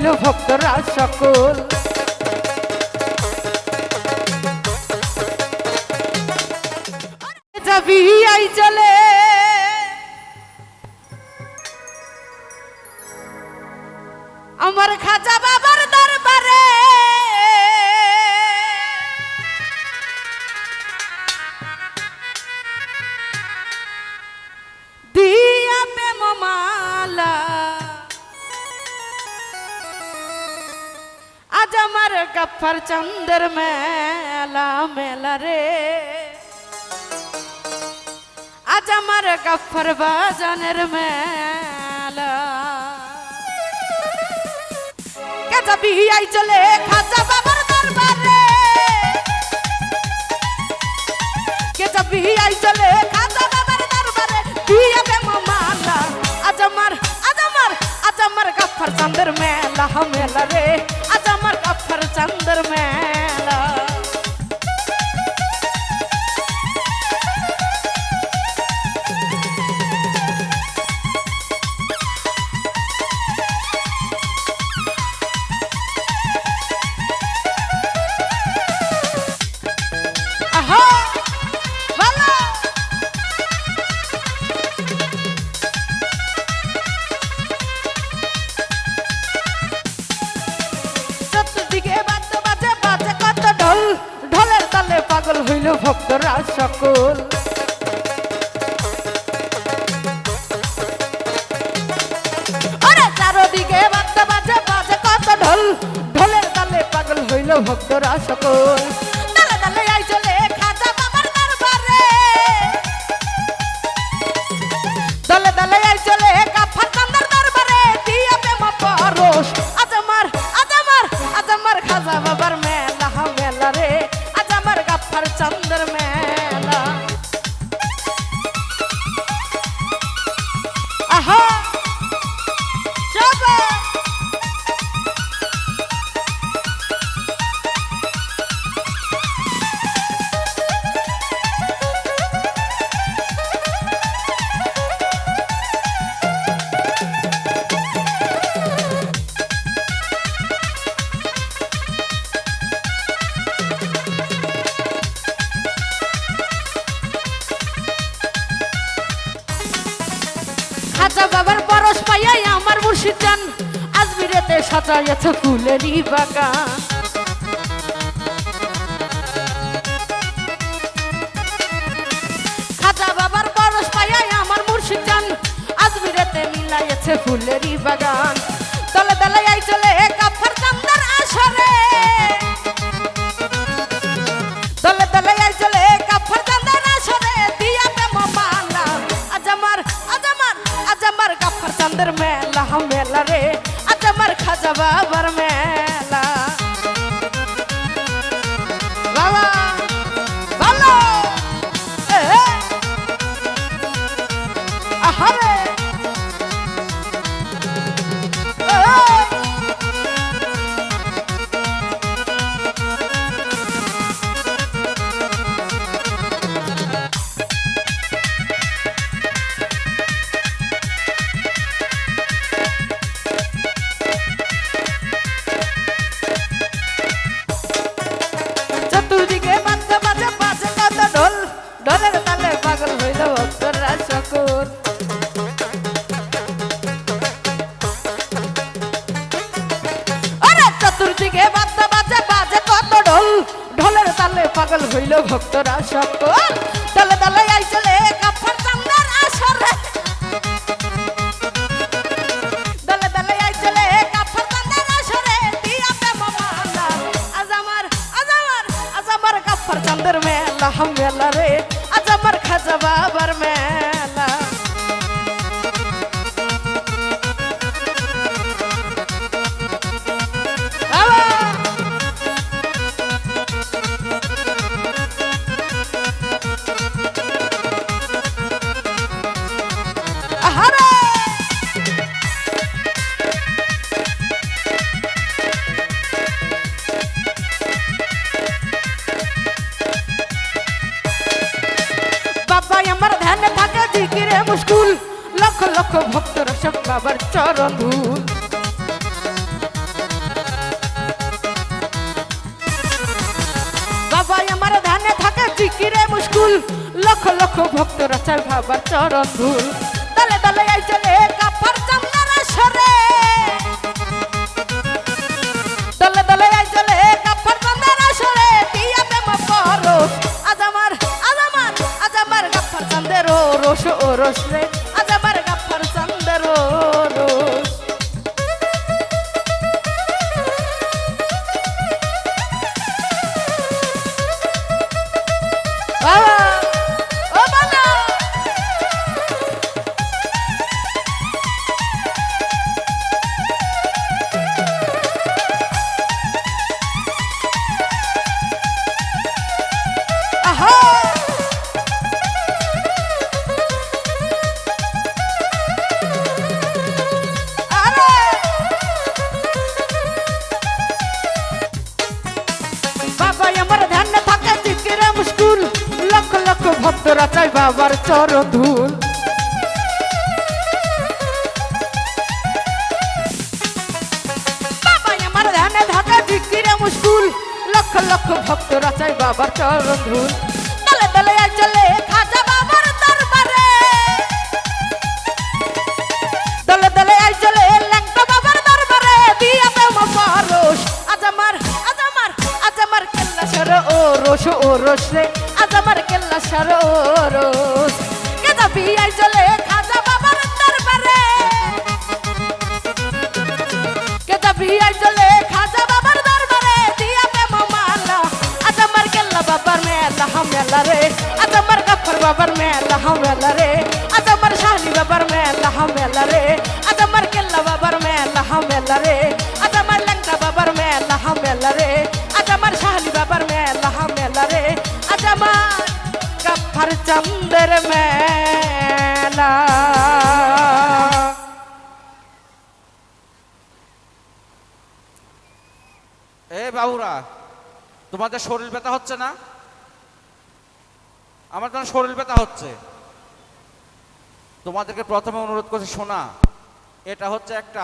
হইল ভক্তরা সকল। যাবি আই চলে আমার খাজা বাবার দরবারে, দিয়া প্রেম মালা আজ আমার গফর চন্দ্র মেলা মেলা রে, আজ আমার গফর বাজানের মেলা। কে যাবি আই চলে খাজা বাবার দরবারে, কে যাবি আই চলে খাজা বাবার দরবারে, দিয়া প্রেম মালা আজ আমার গফর চন্দ্র মেলা মেলা রে, আজ আমার গফর চন্দ্র মেলা। ঢোলের তালে পাগল হইল ভক্তরা সকল। আরে চারদিকে বাজে বাজে বাজে কত ঢোল, ঢোলের তালে পাগল হইল ভক্তরা সকল। তালে তালে আই চলে খাজা বাবার দরবারে, তালে তালে আই চলে গফর চন্দ্র দরবারে, দিয়া প্রেম পরশ আজ আমার খাজা বাবার মেলা মেলা রে, আজ আমার গফর চন্দ্র মেলা। আহা যাবে খাজা বাবার পরশ পাইয়াই আমার মুর্শিদ জান আজমিরেতে সাজাইয়াছে ফুলেরই বাগান। খাজা বাবার পরশ পাইয়াই আমার মুর্শিদ জান আজমিরেতে মিলাইয়াছে ফুলেরই বাগান। তলে তলে আই চলে গফর চন্দ্র আসরে, তলে তলে আই চলে গফর চন্দ্র আসরে, দিয়া প্রেম মালা আজ আমার গফর চন্দ্র মেলা মেলা রে, আজ আমার খাজা বাবার মেলা। বাবা ভালো আহারে চতুর্দিকে বাজে বাজে বাজে কত ঢোল, ঢোলের তালে পাগল হইল ভক্তরা সকল। আরে চতুর্দিকে বাজে বাজে বাজে কত ঢোল, ঢোলের তালে পাগল হইল ভক্তরা সকল। তালে তালে আই চলে গফর চন্দ্র আসরে, তালে তালে আই চলে গফর চন্দ্র আসরে, দিয়া প্রেম মালা আজ আমার গফর চন্দ্র মেলা মেলা রে, আজ আমার খাজা বাবার মেলা। মুশকুল লক্ষ লক্ষ ভক্তরা সব বাবার চরণ ধুল। জিকিরে মুশকুল, লক্ষ লক্ষ ভক্তরা চায় বাবার চরণ ধুল। দলে দলে আই চলে গাফার চান্দের আসরে, দলে দলে আই চলে গাফার চান্দের আসরে, দিয়া প্রেম পরশ। আজ আমার গাফার চান্দের ওরস ওরস রে, আজ আমার গাফার চান্দের ওরস। বাবা ও বাবা আহা আরে বাবা আমার ধ্যান থাকে জিকিরে মুশকুল, লক্ষ লক্ষ ভক্তরা চাই বাবার চরণ ধুল। বাবা আমার ধ্যানে থাকে জিকিরে মুশকুল, লক্ষ লক্ষ ভক্তরা চাই বাবার চরণ ধুল। দলে দলে আই চলে খাজা বাবার দরবারে, দলে দলে আই চলে ল্যাংটা বাবার দরবারে, দিয়া প্রেম পরশ। আজ আমার কেল্লা সর ওরস ওরস রে, আজ আমার কেল্লা সর ওরস। কে যাবি আই চলে খাজা বাবার দরবারে, কে যাবি আই চলে খাজা বাবার দরবারে, দিয়া প্রেম মালা। আজ আমার কেল্লা বাবার মেলা হামেলা রে, আজ আমার গাফর বাবার মেলা হামেলা রে, আজ আমার শাহনি বাবার মেলা হামেলা রে, আজ আমার কেল্লা বাবার মেলা হামেলা রে, আজ আমার ল্যাংটা বাবার মেলা হামেলা রে, আজ আমার শাহনি বাবার মেলা হামেলা রে, আজ আমার গাফর চান্দের মেলা। এ বাবুরা, তোমাদের শরীর ব্যথা হচ্ছে না? আমার তো শরীর ব্যথা হচ্ছে। তোমাদেরকে প্রথমে অনুরোধ করছি, শোনা, এটা হচ্ছে একটা